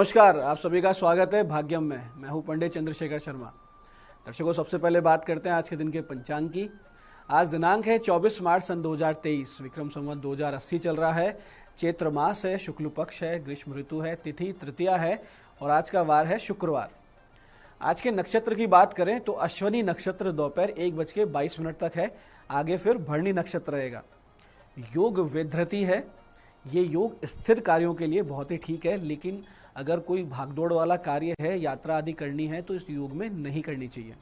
नमस्कार, आप सभी का स्वागत है भाग्यम में। मैं हूं पंडित चंद्रशेखर शर्मा। दर्शकों, सबसे पहले बात करते हैं आज के दिन के पंचांग की। आज दिनांक है 24 मार्च सन 2023, विक्रम संवत 2080 चल रहा है। चैत्र मास है, शुक्ल पक्ष है, ग्रीष्म ऋतु है, तिथि तृतीया है और आज का वार है शुक्रवार। आज के नक्षत्र की बात करें तो अश्वनी नक्षत्र दोपहर 1:22 तक है। आगे फिर भरणी नक्षत्र रहेगा। योग वेधृति है। ये योग स्थिर कार्यों के लिए बहुत ही ठीक है, लेकिन अगर कोई भागदौड़ वाला कार्य है, यात्रा आदि करनी है तो इस योग में नहीं करनी चाहिए।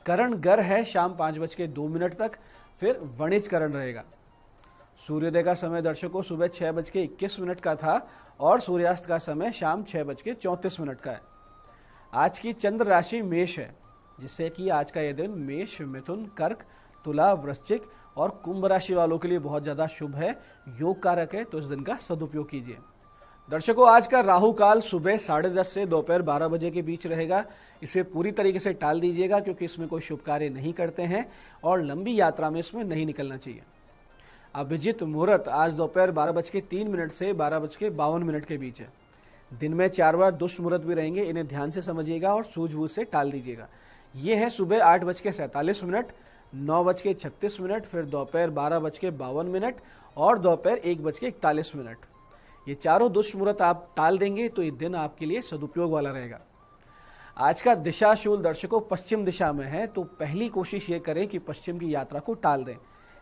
करण गर है शाम 5:02 तक, फिर वणिज करण रहेगा। सूर्योदय का समय दर्शकों सुबह 6:21 का था और सूर्यास्त का समय शाम 6:34 का है। आज की चंद्र राशि मेष है, जिससे कि आज का यह दिन मेष, मिथुन, कर्क, तुला, वृश्चिक और कुंभ राशि वालों के लिए बहुत ज्यादा शुभ है, योग कारक है, तो इस दिन का सदुपयोग कीजिए। दर्शकों, आज का राहु काल सुबह 10:30 से दोपहर 12 बजे के बीच रहेगा। इसे पूरी तरीके से टाल दीजिएगा, क्योंकि इसमें कोई शुभ कार्य नहीं करते हैं और लंबी यात्रा में इसमें नहीं निकलना चाहिए। अभिजित मुहूर्त आज दोपहर 12:03 से 12:52 के बीच है। दिन में 4 बार दुष्ट मुहूर्त भी रहेंगे, इन्हें ध्यान से समझिएगा और सूझबूझ से टाल दीजिएगा। ये है सुबह 8:47, 9:36, फिर दोपहर 12:52 और दोपहर 1:41। ये चारों दुष्ट मुहूर्त आप टाल देंगे तो ये दिन आपके लिए सदुपयोग वाला रहेगा। आज का दिशाशूल दर्शकों पश्चिम दिशा में है, तो पहली कोशिश ये करें कि पश्चिम की यात्रा को टाल दें।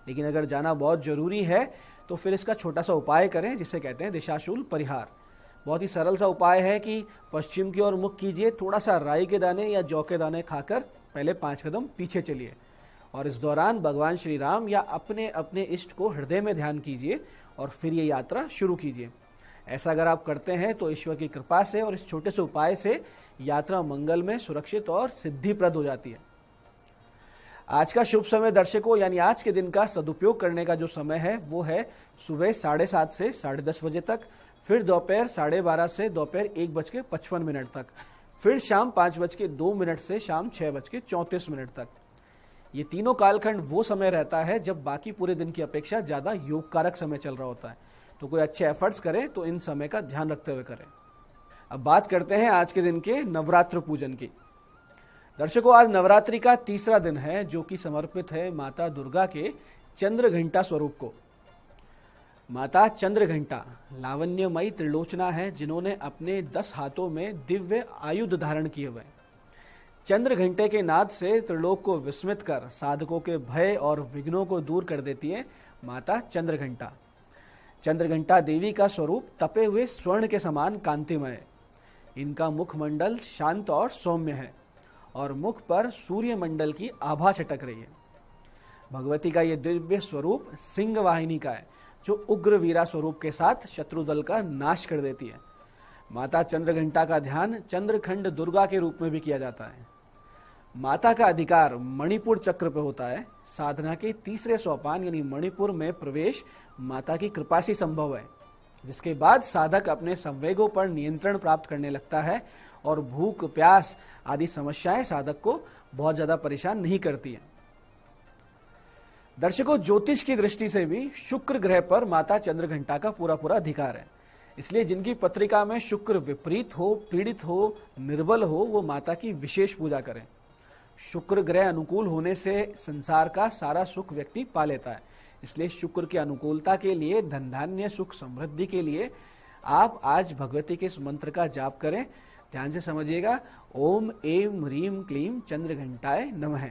लेकिन अगर जाना बहुत जरूरी है तो फिर इसका छोटा सा उपाय करें, जिसे कहते हैं दिशाशूल परिहार। बहुत ही सरल सा उपाय है कि पश्चिम की ओर मुख कीजिए, थोड़ा सा राई के दाने या जौ के दाने खाकर पहले 5 कदम पीछे चलिए और इस दौरान भगवान श्री राम या अपने अपने इष्ट को हृदय में ध्यान कीजिए और फिर ये यात्रा शुरू कीजिए। ऐसा अगर आप करते हैं तो ईश्वर की कृपा से और इस छोटे से उपाय से यात्रा मंगल में, सुरक्षित और सिद्धिप्रद हो जाती है। आज का शुभ समय दर्शकों, यानी आज के दिन का सदुपयोग करने का जो समय है वो है सुबह 7:30 से 10:30 बजे तक, फिर दोपहर 12:30 से दोपहर 1:55 तक, फिर शाम 5:02 से शाम 6:34 तक। ये तीनों कालखंड वो समय रहता है जब बाकी पूरे दिन की अपेक्षा ज्यादा योग कारक समय चल रहा होता है। तो कोई अच्छे एफर्ट्स करें तो इन समय का ध्यान रखते हुए करें। अब बात करते हैं आज के दिन के नवरात्र पूजन की। दर्शकों, आज नवरात्रि का तीसरा दिन है, जो कि समर्पित है माता दुर्गा के चंद्र घंटा स्वरूप को। माता चंद्र घंटा लावण्यमयी त्रिलोचना है, जिन्होंने अपने 10 हाथों में दिव्य आयुध धारण किए हुए। चंद्र घंटे के नाद से त्रिलोक को विस्मित कर साधकों के भय और विघ्नों को दूर कर देती है माता चंद्र घंटा। चंद्रघंटा देवी का स्वरूप तपे हुए स्वर्ण के समान कांतिमय है। इनका मुखमंडल शांत और सौम्य है और मुख पर सूर्य मंडल की आभा छटक रही है। भगवती का यह दिव्य स्वरूप सिंह वाहिनी का है, जो उग्र वीरा स्वरूप के साथ शत्रु दल का नाश कर देती है। माता चंद्रघंटा का ध्यान चंद्रखंड दुर्गा के रूप में भी किया जाता है। माता का अधिकार मणिपुर चक्र पे होता है। साधना के तीसरे सोपान यानी मणिपुर में प्रवेश माता की कृपा से संभव है, जिसके बाद साधक अपने संवेगों पर नियंत्रण प्राप्त करने लगता है और भूख, प्यास आदि समस्याएं साधक को बहुत ज्यादा परेशान नहीं करती हैं। दर्शकों, ज्योतिष की दृष्टि से भी शुक्र ग्रह पर माता चंद्रघंटा का पूरा अधिकार है। इसलिए जिनकी पत्रिका में शुक्र विपरीत हो, पीड़ित हो, निर्बल हो, वो माता की विशेष पूजा करें। शुक्र ग्रह अनुकूल होने से संसार का सारा सुख व्यक्ति पा लेता है। इसलिए शुक्र की अनुकूलता के लिए, धन धान्य सुख समृद्धि के लिए आप आज भगवती के इस मंत्र का जाप करें। ध्यान से समझिएगा, ओम एम ह्रीम क्लीम चंद्रघंटाय नमः।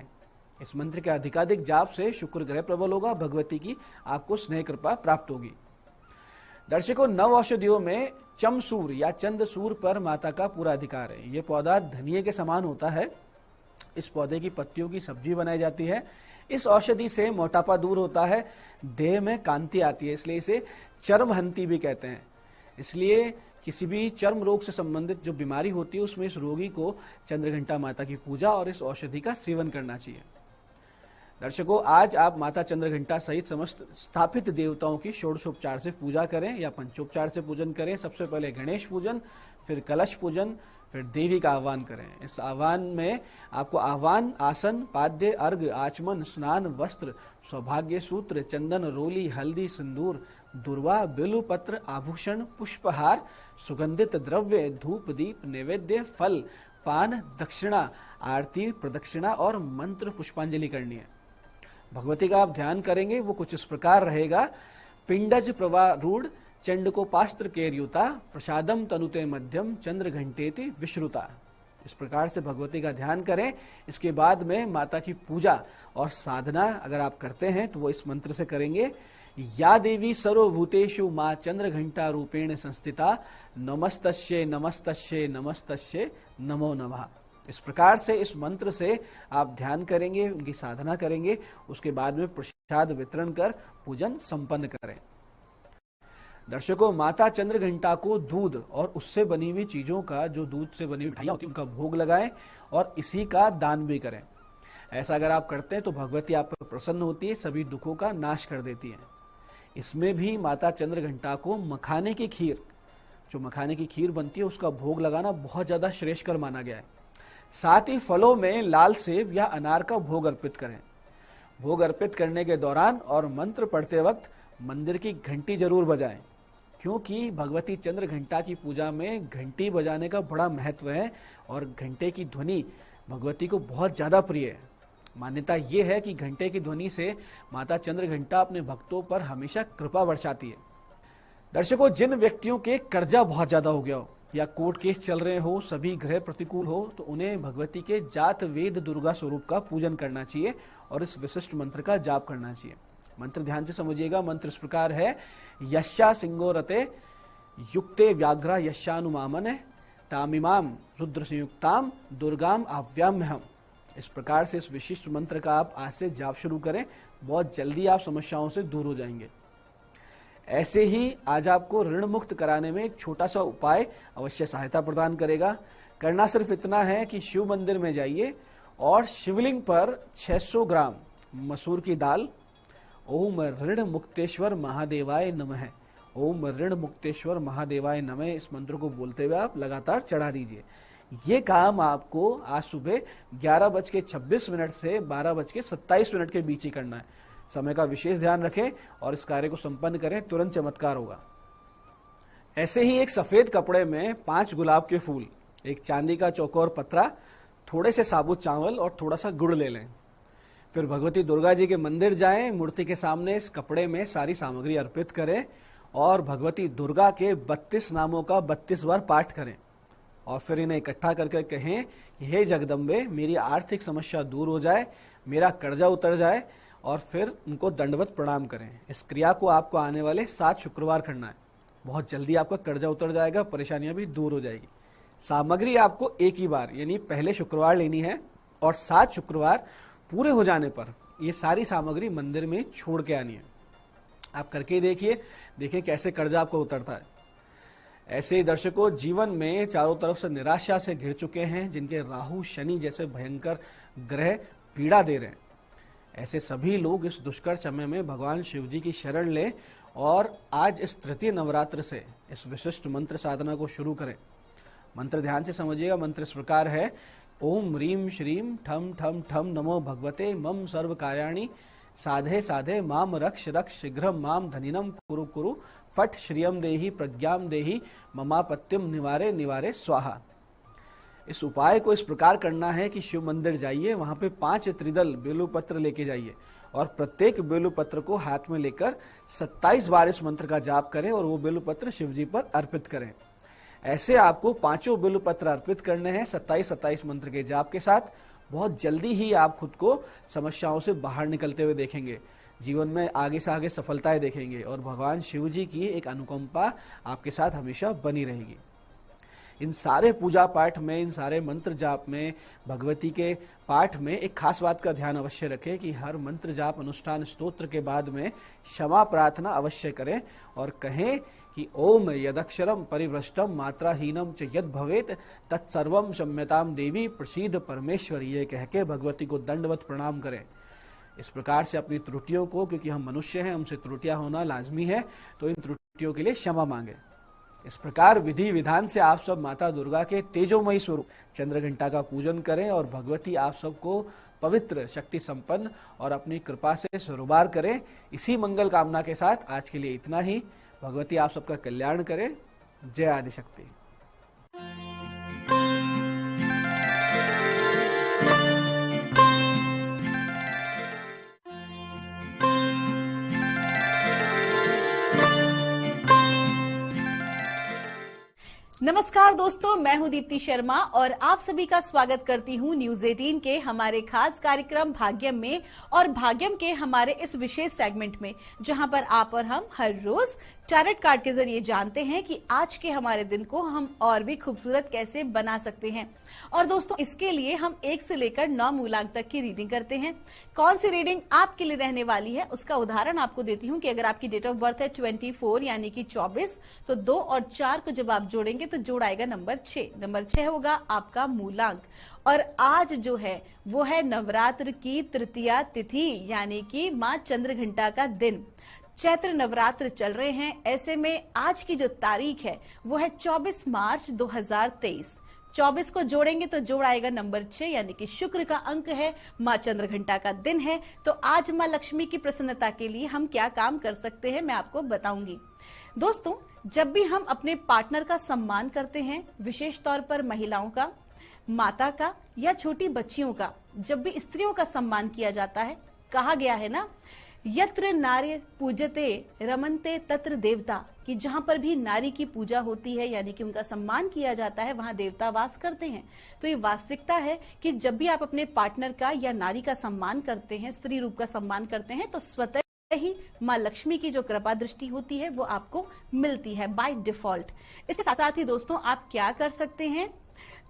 इस मंत्र के अधिकाधिक जाप से शुक्र ग्रह प्रबल होगा, भगवती की आपको स्नेह कृपा प्राप्त होगी। दर्शकों, नव औषधियों में चमसूर या चंदसूर पर माता का पूरा अधिकार है। ये पौधा धनिये के समान होता है। इस पौधे की पत्तियों की सब्जी बनाई जाती है। इस औषधि से मोटापा दूर होता है, देह में कांति आती है, इसलिए इसे चर्महंती भी कहते हैं। इसलिए किसी भी चर्म रोग से संबंधित जो बीमारी होती है उसमें इस रोगी को चंद्रघंटा माता की पूजा और इस औषधि का सेवन करना चाहिए। दर्शकों, आज आप माता चंद्रघंटा सहित समस्त स्थापित देवताओं की षोडशोपचार से पूजा करें या पंचोपचार से पूजन करें। सबसे पहले गणेश पूजन, फिर कलश पूजन, फिर देवी का आह्वान करें। इस आह्वान में आपको आह्वान, आसन, पाद्य, अर्घ, आचमन, स्नान, वस्त्र, सौभाग्य सूत्र, चंदन, रोली, हल्दी, सिंदूर, दुर्वा बिल्व पत्र आभूषण पुष्पहार सुगंधित द्रव्य धूप दीप नैवेद्य फल पान दक्षिणा आरती प्रदक्षिणा और मंत्र पुष्पांजलि करनी है। भगवती का आप ध्यान करेंगे वो कुछ इस प्रकार रहेगा। पिंडज प्रवारूढ़ चंडकोपास्त्र केर्युता प्रसादम तनुते मध्यम चंद्र घंटेति विश्रुता। इस प्रकार से भगवती का ध्यान करें। इसके बाद में माता की पूजा और साधना अगर आप करते हैं तो वो इस मंत्र से करेंगे। या देवी सर्वभूतेषु मां चंद्र घंटा रूपेण संस्थिता नमस्तस्ये नमस्तस्ये नमस्तस्ये नमो नमः। इस प्रकार से इस मंत्र से आप ध्यान करेंगे, उनकी साधना करेंगे, उसके बाद में प्रसाद वितरण कर पूजन संपन्न करें। दर्शकों, माता चंद्र घंटा को दूध और उससे बनी हुई चीजों का, जो दूध से बनी मिठाइयां होती है, उनका भोग लगाएं और इसी का दान भी करें। ऐसा अगर आप करते हैं तो भगवती आप पर प्रसन्न होती है, सभी दुखों का नाश कर देती है। इसमें भी माता चंद्र घंटा को मखाने की खीर, जो मखाने की खीर बनती है, उसका भोग लगाना बहुत ज्यादा श्रेष्ठकर माना गया है। साथ ही फलों में लाल सेब या अनार का भोग अर्पित करें। भोग अर्पित करने के दौरान और मंत्र पढ़ते वक्त मंदिर की घंटी जरूर बजाएं, क्योंकि भगवती चंद्र घंटा की पूजा में घंटी बजाने का बड़ा महत्व है और घंटे की ध्वनि भगवती को बहुत ज्यादा प्रिय है। मान्यता ये है कि घंटे की ध्वनि से माता चंद्र घंटा अपने भक्तों पर हमेशा कृपा बरसाती है। दर्शकों, जिन व्यक्तियों के कर्जा बहुत ज्यादा हो गया हो या कोर्ट केस चल रहे हो, सभी ग्रह प्रतिकूल हो, तो उन्हें भगवती के जात वेद दुर्गा स्वरूप का पूजन करना चाहिए और इस विशिष्ट मंत्र का जाप करना चाहिए। मंत्र ध्यान से समझिएगा। मंत्र इस प्रकार है। यशा सिंगो रते युक्ते व्याघ्रा यशानुमामन तामिमाम रुद्र संयुक्ताम दुर्गाम आव्याम्यहम। इस प्रकार से इस विशिष्ट मंत्र का आप आज से जाप शुरू करें, बहुत जल्दी आप समस्याओं से दूर हो जाएंगे। ऐसे ही आज आपको ऋण मुक्त कराने में एक छोटा सा उपाय अवश्य सहायता प्रदान करेगा। करना सिर्फ इतना है कि शिव मंदिर में जाइए और शिवलिंग पर 600 ग्राम मसूर की दाल, ओम ऋण मुक्तेश्वर महादेवाय नमः, ओम ऋण मुक्तेश्वर महादेवाय नमः, इस मंत्र को बोलते हुए आप लगातार चढ़ा दीजिए। ये काम आपको आज सुबह 11:26 से 12:27 के बीच ही करना है। समय का विशेष ध्यान रखें और इस कार्य को संपन्न करें, तुरंत चमत्कार होगा। ऐसे ही एक सफेद कपड़े में 5 गुलाब के फूल, एक चांदी का चौकोर पत्रा, थोड़े से साबुत चावल और थोड़ा सा गुड़ ले लें। फिर भगवती दुर्गा जी के मंदिर जाएं, मूर्ति के सामने इस कपड़े में सारी सामग्री अर्पित करें और भगवती दुर्गा के 32 नामों का 32 बार पाठ करें और फिर इन्हें इकट्ठा करके कहें, हे जगदम्बे, मेरी आर्थिक समस्या दूर हो जाए, मेरा कर्जा उतर जाए, और फिर उनको दंडवत प्रणाम करें। इस क्रिया को आपको आने वाले 7 शुक्रवार करना है। बहुत जल्दी आपका कर्जा उतर जाएगा, परेशानियां भी दूर हो जाएगी। सामग्री आपको एक ही बार यानी पहले शुक्रवार लेनी है और 7 शुक्रवार पूरे हो जाने पर ये सारी सामग्री मंदिर में छोड़ के आनी है। आप करके देखिए, देखें कैसे कर्जा आपको उतरता है। ऐसे ही दर्शकों, जीवन में चारों तरफ से निराशा से घिर चुके हैं, जिनके राहु शनि जैसे भयंकर ग्रह पीड़ा दे रहे हैं, ऐसे सभी लोग इस दुष्कर समय में भगवान शिव जी की शरण लें और आज इस तृतीय नवरात्र से इस विशिष्ट मंत्र साधना को शुरू करें। मंत्र ध्यान से समझिएगा। मंत्र इस प्रकार है। ओम ह्रीम श्रीम ठम ठम ठम नमो भगवते मम सर्व कार्याणि साधे साधे माम रक्ष रक्ष शीघ्रम माम धनिनम कुरु कुरु फट श्रियम देहि प्रज्ञाम देहि ममापत्यम निवारे निवारे स्वाहा। इस उपाय को इस प्रकार करना है कि शिव मंदिर जाइए, वहां पे 5 त्रिदल बेलू पत्र लेके जाइए और प्रत्येक बेलू पत्र को हाथ में लेकर 27 बार इस मंत्र का जाप करें और वो बेलू पत्र शिव जी पर अर्पित करें। ऐसे आपको 5 बेलू पत्र अर्पित करने हैं 27 मंत्र के जाप के साथ। बहुत जल्दी ही आप खुद को समस्याओं से बाहर निकलते हुए देखेंगे, जीवन में आगे से आगे सफलताएं देखेंगे और भगवान शिव जी की एक अनुकंपा आपके साथ हमेशा बनी रहेगी। इन सारे पूजा पाठ में, इन सारे मंत्र जाप में, भगवती के पाठ में एक खास बात का ध्यान अवश्य रखें कि हर मंत्र जाप अनुष्ठान स्तोत्र के बाद में क्षमा प्रार्थना अवश्य करें और कहें कि ओम यदक्षरम परिभ्रष्टम मात्राहीनम च यद भवेत तत्सर्वम क्षम्यताम देवी प्रसीद परमेश्वरी, ये कह के भगवती को दंडवत प्रणाम करें। इस प्रकार से अपनी त्रुटियों को, क्योंकि हम मनुष्य हैं, हमसे त्रुटियां होना लाजमी है, तो इन त्रुटियों के लिए क्षमा मांगे। इस प्रकार विधि विधान से आप सब माता दुर्गा के तेजोमयी स्वरूप चंद्रघंटा का पूजन करें और भगवती आप सबको पवित्र, शक्ति संपन्न और अपनी कृपा से सरोबार करें। इसी मंगल कामना के साथ आज के लिए इतना ही। भगवती आप सबका कल्याण करे। जय आदिशक्ति। नमस्कार दोस्तों, मैं हूं दीप्ति शर्मा और आप सभी का स्वागत करती हूं न्यूज 18 के हमारे खास कार्यक्रम भाग्यम में और भाग्यम के हमारे इस विशेष सेगमेंट में, जहां पर आप और हम हर रोज टैरोट कार्ड के जरिए जानते हैं कि आज के हमारे दिन को हम और भी खूबसूरत कैसे बना सकते हैं। और दोस्तों, इसके लिए हम 1 से लेकर 9 मूलांक तक की रीडिंग करते हैं। कौन सी रीडिंग आपके लिए रहने वाली है उसका उदाहरण आपको देती हूं कि अगर आपकी डेट ऑफ बर्थ है 24 यानी कि 24, तो 2 और 4 को जब आप जोड़ेंगे तो जोड़ आएगा नंबर 6। नंबर 6 होगा आपका मूलांक। और आज जो है वो है नवरात्र की तृतीया तिथि यानी कि माँ चंद्रघंटा का दिन। चैत्र नवरात्र चल रहे हैं, ऐसे में आज की जो तारीख है वो है 24 मार्च 2023। 24 को जोड़ेंगे तो जोड़ आएगा नंबर 6 यानी कि शुक्र का अंक है, माँ चंद्रघंटा का दिन है। तो आज माँ लक्ष्मी की प्रसन्नता के लिए हम क्या काम कर सकते हैं मैं आपको बताऊंगी। दोस्तों, जब भी हम अपने पार्टनर का सम्मान करते हैं, विशेष तौर पर महिलाओं का, माता का या छोटी बच्चियों का, जब भी स्त्रियों का सम्मान किया जाता है, कहा गया है ना, यत्र नारी पूजते रमनते तत्र देवता, कि जहां पर भी नारी की पूजा होती है यानी कि उनका सम्मान किया जाता है वहां देवता वास करते हैं। तो ये वास्तविकता है कि जब भी आप अपने पार्टनर का या नारी का सम्मान करते हैं, स्त्री रूप का सम्मान करते हैं, तो स्वतः ही माँ लक्ष्मी की जो कृपा दृष्टि होती है वो आपको मिलती है बाय डिफॉल्ट। इसके साथ साथ ही दोस्तों, आप क्या कर सकते हैं,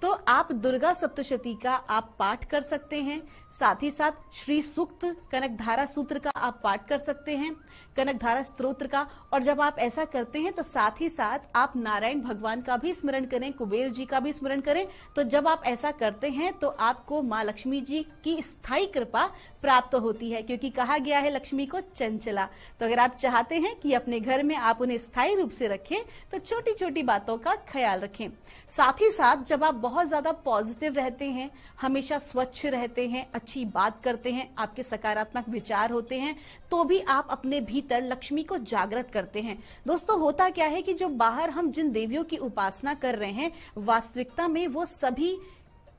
तो आप दुर्गा सप्तशती का आप पाठ कर सकते हैं। साथ ही साथ श्री सूक्त, कनकधारा सूत्र का आप पाठ कर सकते हैं, कनकधारा स्तोत्र का। और जब आप ऐसा करते हैं तो साथ ही साथ आप नारायण भगवान का भी स्मरण करें, कुबेर जी का भी स्मरण करें। तो जब आप ऐसा करते हैं तो आपको माँ लक्ष्मी जी की स्थायी कृपा प्राप्त होती है, क्योंकि कहा गया है लक्ष्मी को चंचला। तो अगर आप चाहते हैं कि अपने घर में आप उन्हें स्थायी रूप से रखें तो छोटी छोटी बातों का ख्याल रखें। साथ ही साथ जब आप बहुत ज्यादा पॉजिटिव रहते हैं, हमेशा स्वच्छ रहते हैं, अच्छी बात करते हैं, आपके सकारात्मक विचार होते हैं, तो भी आप अपने भीतर लक्ष्मी को जागृत करते हैं। दोस्तों, होता क्या है कि जो बाहर हम जिन देवियों की उपासना कर रहे हैं, वास्तविकता में वो सभी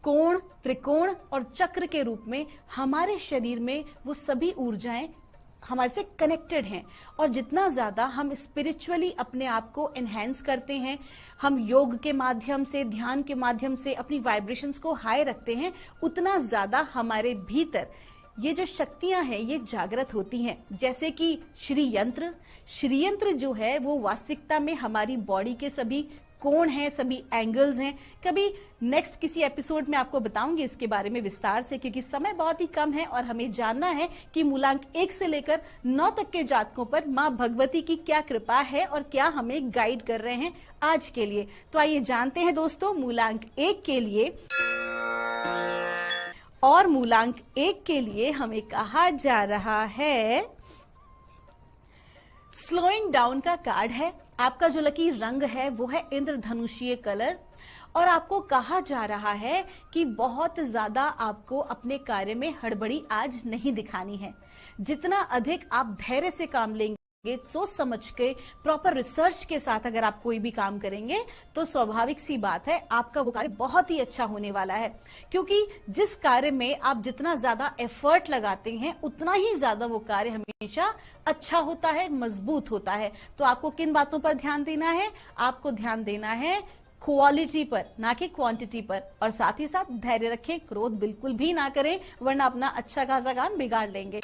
कोण, त्रिकोण और चक्र के रूप में हमारे शरीर में वो सभी ऊर्जाएं हमारे से कनेक्टेड हैं। और जितना ज्यादा हम स्पिरिचुअली अपने आप को एनहेंस करते हैं, हम योग के माध्यम से, ध्यान के माध्यम से अपनी वाइब्रेशंस को हाई रखते हैं, उतना ज्यादा हमारे भीतर ये जो शक्तियां हैं ये जागृत होती हैं। जैसे कि श्री यंत्र जो है वो वास्तविकता में हमारी बॉडी के सभी कोण हैं, सभी एंगल्स हैं। कभी नेक्स्ट किसी एपिसोड में आपको बताऊंगी इसके बारे में विस्तार से, क्योंकि समय बहुत ही कम है और हमें जानना है कि मूलांक 1 से लेकर 9 तक के जातकों पर माँ भगवती की क्या कृपा है और क्या हमें गाइड कर रहे हैं आज के लिए। तो आइए जानते हैं दोस्तों मूलांक 1 के लिए। और मूलांक 1 के लिए हमें कहा जा रहा है, स्लोइंग डाउन का कार्ड है। आपका जो लकी रंग है वो है इंद्रधनुषीय कलर। और आपको कहा जा रहा है कि बहुत ज्यादा आपको अपने कार्य में हड़बड़ी आज नहीं दिखानी है। जितना अधिक आप धैर्य से काम लेंगे, सोच समझ के, प्रॉपर रिसर्च के साथ अगर आप कोई भी काम करेंगे तो स्वाभाविक सी बात है आपका वो कार्य बहुत ही अच्छा होने वाला है। क्योंकि जिस कार्य में आप जितना ज्यादा एफर्ट लगाते हैं उतना ही ज्यादा वो कार्य हमेशा अच्छा होता है, मजबूत होता है। तो आपको किन बातों पर ध्यान देना है? आपको ध्यान देना है क्वालिटी पर, ना कि क्वांटिटी पर। और साथ ही साथ धैर्य रखें, क्रोध बिल्कुल भी ना करें, वरना अपना अच्छा खासा काम बिगाड़ लेंगे।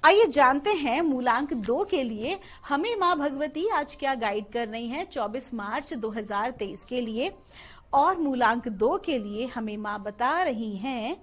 आइए जानते हैं मूलांक 2 के लिए हमें माँ भगवती आज क्या गाइड कर रही हैं 24 मार्च 2023 के लिए। और मूलांक 2 के लिए हमें माँ बता रही हैं,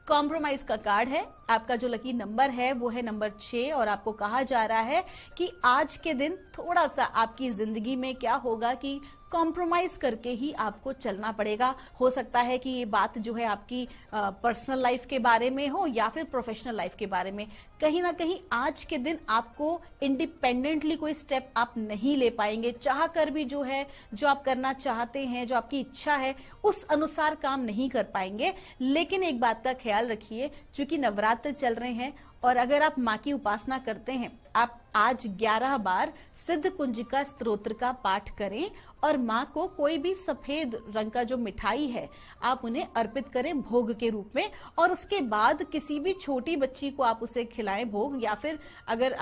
कॉम्प्रोमाइज का कार्ड है। आपका जो लकी नंबर है वो है नंबर 6 और आपको कहा जा रहा है कि आज के दिन थोड़ा सा आपकी जिंदगी में क्या होगा कि कॉम्प्रोमाइज करके ही आपको चलना पड़ेगा। हो सकता है कि ये बात जो है आपकी पर्सनल लाइफ के बारे में हो या फिर प्रोफेशनल लाइफ के बारे में। कहीं ना कहीं आज के दिन आपको इंडिपेंडेंटली कोई स्टेप आप नहीं ले पाएंगे, चाह कर भी जो है जो आप करना चाहते हैं, जो आपकी इच्छा है उस अनुसार काम नहीं कर पाएंगे। लेकिन एक बात का ख्याल रखिए, चूंकि नवरात्र चल रहे हैं और अगर आप माँ की उपासना करते हैं, आप आज 11 बार सिद्ध कुंजिका स्तोत्र का पाठ करें और माँ को कोई भी सफेद रंग का जो मिठाई है आप उन्हें अर्पित करें भोग के रूप में। और उसके बाद किसी भी छोटी बच्ची को आप उसे खिलाएं भोग, या फिर अगर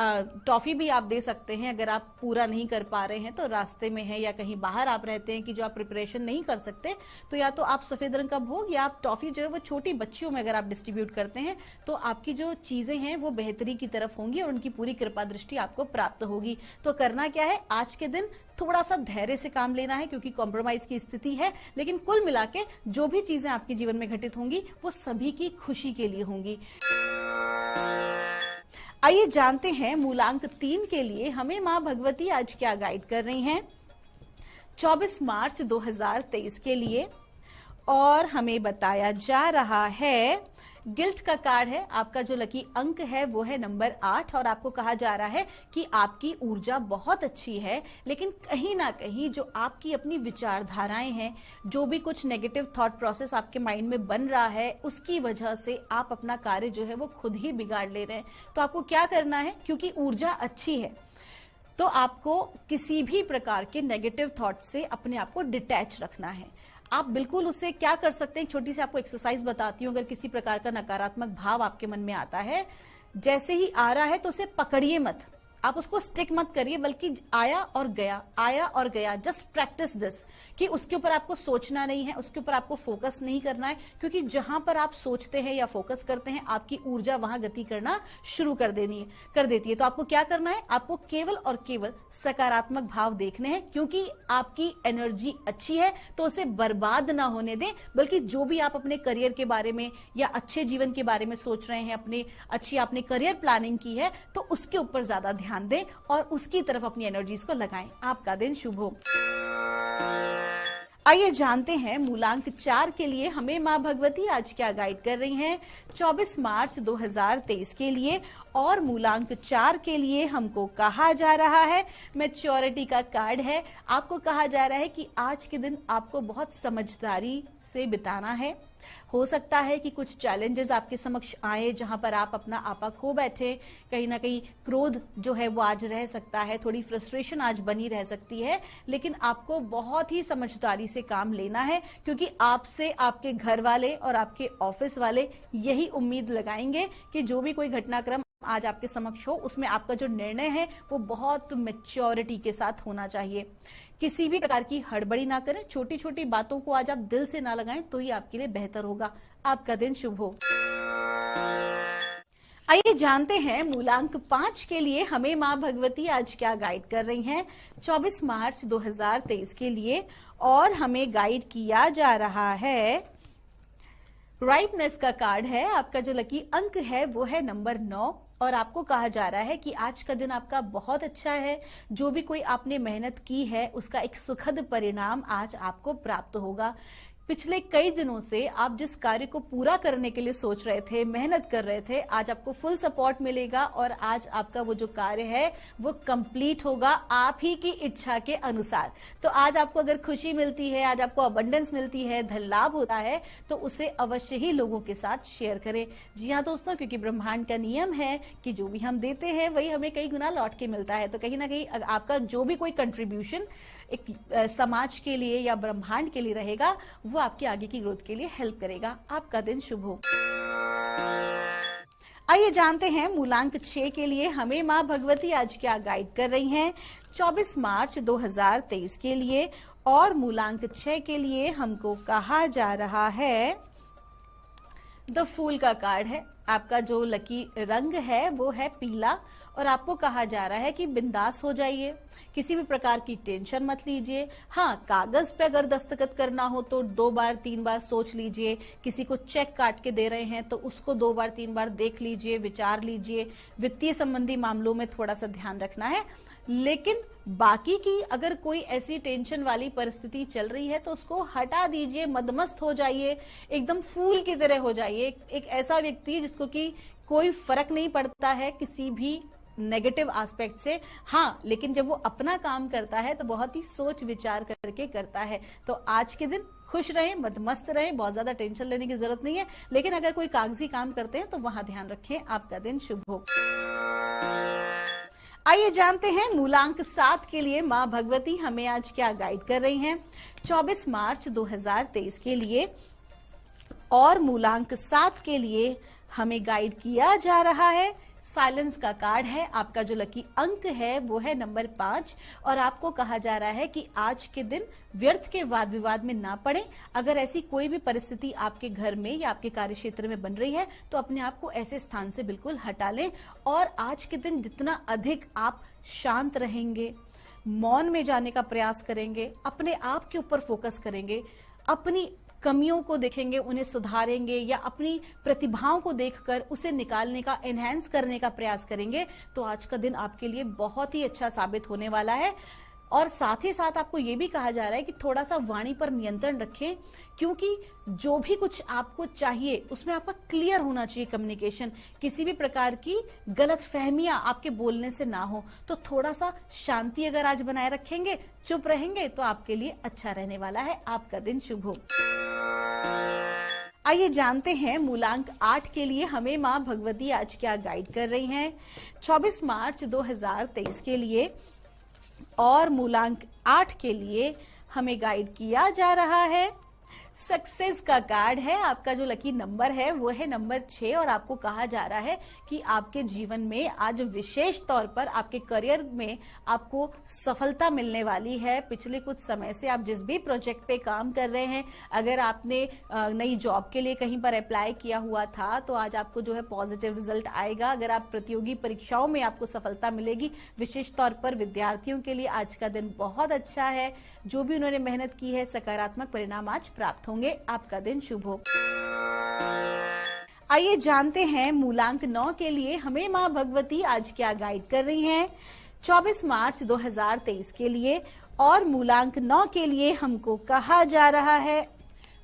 टॉफी भी आप दे सकते हैं। अगर आप पूरा नहीं कर पा रहे हैं तो रास्ते में है या कहीं बाहर आप रहते हैं कि जो आप प्रिपरेशन नहीं कर सकते, तो या तो आप सफेद रंग का भोग या आप टॉफी जो है वो छोटी बच्चियों में अगर आप डिस्ट्रीब्यूट करते हैं तो आपकी जो चीजें हैं वो बेहतरी की तरफ होंगी और उनकी पूरी कृपा दृष्टि आपको प्राप्त होगी। तो करना क्या है, आज के दिन थोड़ा सा धैर्य से काम लेना है क्योंकि कॉम्प्रोमाइज की स्थिति है। लेकिन कुल मिला के जो भी चीजें आपके जीवन में घटित होंगी वो सभी की खुशी के लिए होंगी। आइए जानते हैं मूलांक 3 के लिए हमें माँ भगवती आज क्या गाइड कर रही हैं 24 मार्च 2023 के लिए। और हमें बताया जा रहा है गिल्ट का कार्ड है। आपका जो लकी अंक है वो है नंबर 8 और आपको कहा जा रहा है कि आपकी ऊर्जा बहुत अच्छी है, लेकिन कहीं ना कहीं जो आपकी अपनी विचारधाराएं हैं, जो भी कुछ नेगेटिव थॉट प्रोसेस आपके माइंड में बन रहा है, उसकी वजह से आप अपना कार्य जो है वो खुद ही बिगाड़ ले रहे हैं। तो आपको क्या करना है, क्योंकि ऊर्जा अच्छी है तो आपको किसी भी प्रकार के नेगेटिव थॉट से अपने आप को डिटैच रखना है। आप बिल्कुल उससे क्या कर सकते हैं, एक छोटी सी आपको एक्सरसाइज बताती हूँ। अगर किसी प्रकार का नकारात्मक भाव आपके मन में आता है, जैसे ही आ रहा है तो उसे पकड़िए मत, आप उसको स्टिक मत करिए, बल्कि आया और गया, आया और गया। जस्ट प्रैक्टिस दिस कि उसके ऊपर आपको सोचना नहीं है, उसके ऊपर आपको फोकस नहीं करना है, क्योंकि जहां पर आप सोचते हैं या फोकस करते हैं आपकी ऊर्जा वहां गति करना शुरू कर देती है। तो आपको क्या करना है, आपको केवल और केवल सकारात्मक भाव देखने हैं, क्योंकि आपकी एनर्जी अच्छी है तो उसे बर्बाद ना होने दें। बल्कि जो भी आप अपने करियर के बारे में या अच्छे जीवन के बारे में सोच रहे हैं, अपने अच्छी आपने करियर प्लानिंग की है, तो उसके ऊपर ज्यादा ध्यान दें और उसकी तरफ अपनी एनर्जीज को लगाएं। आपका दिन शुभ हो। आइए जानते हैं मूलांक 4 के लिए हमें माँ भगवती आज क्या गाइड कर रही हैं 24 मार्च 2023 के लिए। और मूलांक 4 के लिए हमको कहा जा रहा है मैच्योरिटी का कार्ड है। आपको कहा जा रहा है कि आज के दिन आपको बहुत समझदारी से बिताना है। हो सकता है कि कुछ चैलेंजेस आपके समक्ष आए जहां पर आप अपना आपा खो बैठे, कहीं ना कहीं क्रोध जो है वो आज रह सकता है, थोड़ी फ्रस्ट्रेशन आज बनी रह सकती है। लेकिन आपको बहुत ही समझदारी से काम लेना है, क्योंकि आपसे आपके घर वाले और आपके ऑफिस वाले यही उम्मीद लगाएंगे कि जो भी कोई घटनाक्रम आज आपके समक्ष हो उसमें आपका जो निर्णय है वो बहुत मैच्योरिटी के साथ होना चाहिए। किसी भी प्रकार की हड़बड़ी ना करें, छोटी छोटी बातों को आज आप दिल से ना लगाएं तो ही आपके लिए बेहतर होगा। आपका दिन शुभ हो। आइए जानते हैं मूलांक 5 के लिए हमें माँ भगवती आज क्या गाइड कर रही हैं 24 मार्च 2023 के लिए। और हमें गाइड किया जा रहा है राइटनेस का कार्ड है। आपका जो लकी अंक है वो है नंबर 9 और आपको कहा जा रहा है कि आज का दिन आपका बहुत अच्छा है। जो भी कोई आपने मेहनत की है उसका एक सुखद परिणाम आज आपको प्राप्त होगा। पिछले कई दिनों से आप जिस कार्य को पूरा करने के लिए सोच रहे थे, मेहनत कर रहे थे, आज आपको फुल सपोर्ट मिलेगा और आज आपका वो जो कार्य है वो कंप्लीट होगा आप ही की इच्छा के अनुसार। तो आज आपको अगर खुशी मिलती है, आज आपको अबंडेंस मिलती है, धन लाभ होता है, तो उसे अवश्य ही लोगों के साथ शेयर करें। जी हाँ दोस्तों, क्योंकि ब्रह्मांड का नियम है कि जो भी हम देते हैं वही हमें कई गुना लौट के मिलता है। तो कहीं ना कहीं आपका जो भी कोई कंट्रीब्यूशन एक समाज के लिए या ब्रह्मांड के लिए रहेगा वो आपकी आगे की ग्रोथ के लिए हेल्प करेगा। आपका दिन शुभ हो। आइए जानते हैं मूलांक 6 के लिए हमें माँ भगवती आज क्या गाइड कर रही हैं 24 मार्च 2023 के लिए। और मूलांक 6 के लिए हमको कहा जा रहा है द फूल का कार्ड है। आपका जो लकी रंग है वो है पीला और आपको कहा जा रहा है कि बिंदास हो जाइए, किसी भी प्रकार की टेंशन मत लीजिए। हाँ, कागज पे अगर दस्तखत करना हो तो 2 बार 3 बार सोच लीजिए। किसी को चेक काट के दे रहे हैं तो उसको 2 बार 3 बार देख लीजिए, विचार लीजिए। वित्तीय संबंधी मामलों में थोड़ा सा ध्यान रखना है, लेकिन बाकी की अगर कोई ऐसी टेंशन वाली परिस्थिति चल रही है तो उसको हटा दीजिए, मदमस्त हो जाइए, एकदम फूल की तरह हो जाइए। एक ऐसा व्यक्ति जिसको कि कोई फर्क नहीं पड़ता है किसी भी नेगेटिव एस्पेक्ट से। हाँ, लेकिन जब वो अपना काम करता है तो बहुत ही सोच विचार करके करता है। तो आज के दिन खुश रहें, मदमस्त रहें, बहुत ज्यादा टेंशन लेने की जरूरत नहीं है। लेकिन अगर कोई कागजी काम करते हैं तो वहां ध्यान रखें। आपका दिन शुभ हो। आइए जानते हैं मूलांक 7 के लिए मां भगवती हमें आज क्या गाइड कर रही हैं 24 मार्च 2023 के लिए। और मूलांक 7 के लिए हमें गाइड किया जा रहा है, साइलेंस का कार्ड है। आपका जो लकी अंक है वो है नंबर 5 और आपको कहा जा रहा है कि आज के दिन व्यर्थ के वाद विवाद में ना पड़े। अगर ऐसी कोई भी परिस्थिति आपके घर में या आपके कार्य क्षेत्र में बन रही है तो अपने आप को ऐसे स्थान से बिल्कुल हटा लें। और आज के दिन जितना अधिक आप शांत रहेंगे, मौन में जाने का प्रयास करेंगे, अपने आप के ऊपर फोकस करेंगे, अपनी कमियों को देखेंगे, उन्हें सुधारेंगे या अपनी प्रतिभाओं को देखकर उसे निकालने का, एनहांस करने का प्रयास करेंगे तो आज का दिन आपके लिए बहुत ही अच्छा साबित होने वाला है। और साथ ही साथ आपको ये भी कहा जा रहा है कि थोड़ा सा वाणी पर नियंत्रण रखें, क्योंकि जो भी कुछ आपको चाहिए उसमें आपका क्लियर होना चाहिए कम्युनिकेशन। किसी भी प्रकार की गलत फहमियां आपके बोलने से ना हो। तो थोड़ा सा शांति अगर आज बनाए रखेंगे, चुप रहेंगे तो आपके लिए अच्छा रहने वाला है। आपका दिन शुभ हो। आइए जानते हैं मूलांक 8 के लिए हमें मां भगवती आज क्या गाइड कर रही हैं 24 मार्च 2023 के लिए। और मूलांक 8 के लिए हमें गाइड किया जा रहा है, सक्सेस का कार्ड है। आपका जो लकी नंबर है वो है नंबर 6 और आपको कहा जा रहा है कि आपके जीवन में आज विशेष तौर पर आपके करियर में आपको सफलता मिलने वाली है। पिछले कुछ समय से आप जिस भी प्रोजेक्ट पे काम कर रहे हैं, अगर आपने नई जॉब के लिए कहीं पर अप्लाई किया हुआ था तो आज आपको जो है पॉजिटिव रिजल्ट आएगा। अगर आप प्रतियोगी परीक्षाओं में आपको सफलता मिलेगी। विशेष तौर पर विद्यार्थियों के लिए आज का दिन बहुत अच्छा है। जो भी उन्होंने मेहनत की है, सकारात्मक परिणाम आज प्राप्त होंगे। आपका दिन शुभ हो। आइए जानते हैं मूलांक 9 के लिए हमें मां भगवती आज क्या गाइड कर रही हैं 24 मार्च 2023 के लिए। और मूलांक 9 के लिए हमको कहा जा रहा है,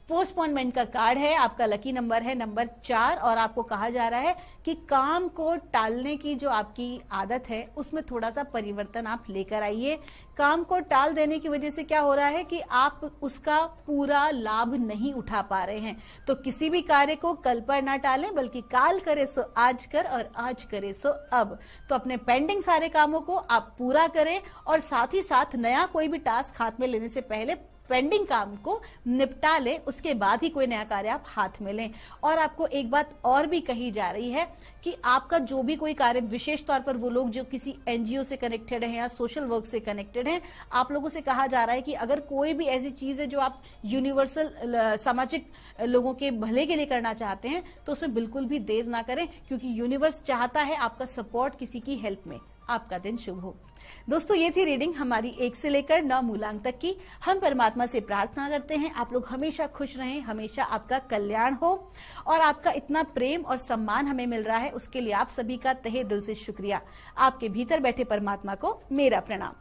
पोस्टपोनमेंट का कार्ड है। आपका लकी नंबर है नंबर 4 और आपको कहा जा रहा है कि काम को टालने की जो आपकी आदत है उसमें थोड़ा सा परिवर्तन आप लेकर आइए। काम को टाल देने की वजह से क्या हो रहा है कि आप उसका पूरा लाभ नहीं उठा पा रहे हैं। तो किसी भी कार्य को कल पर ना टालें, बल्कि काल करे सो आज कर और आज करे सो अब। तो अपने पेंडिंग सारे कामों को आप पूरा करें और साथ ही साथ नया कोई भी टास्क हाथ में लेने से पहले पेंडिंग काम को निपटा लें, उसके बाद ही कोई नया कार्य आप हाथ में लें। और आपको एक बात और भी कही जा रही है कि आपका जो भी कोई कार्य, विशेष तौर पर वो लोग जो किसी एनजीओ से कनेक्टेड हैं या सोशल वर्क से कनेक्टेड हैं, आप लोगों से कहा जा रहा है कि अगर कोई भी ऐसी चीज है जो आप यूनिवर्सल सामाजिक लोगों के भले के लिए करना चाहते हैं तो उसमें बिल्कुल भी देर ना करें, क्योंकि यूनिवर्स चाहता है आपका सपोर्ट किसी की हेल्प में। आपका दिन शुभ हो। दोस्तों, ये थी रीडिंग हमारी 1 से लेकर 9 मूलांक तक की। हम परमात्मा से प्रार्थना करते हैं आप लोग हमेशा खुश रहें, हमेशा आपका कल्याण हो। और आपका इतना प्रेम और सम्मान हमें मिल रहा है, उसके लिए आप सभी का तहे दिल से शुक्रिया। आपके भीतर बैठे परमात्मा को मेरा प्रणाम।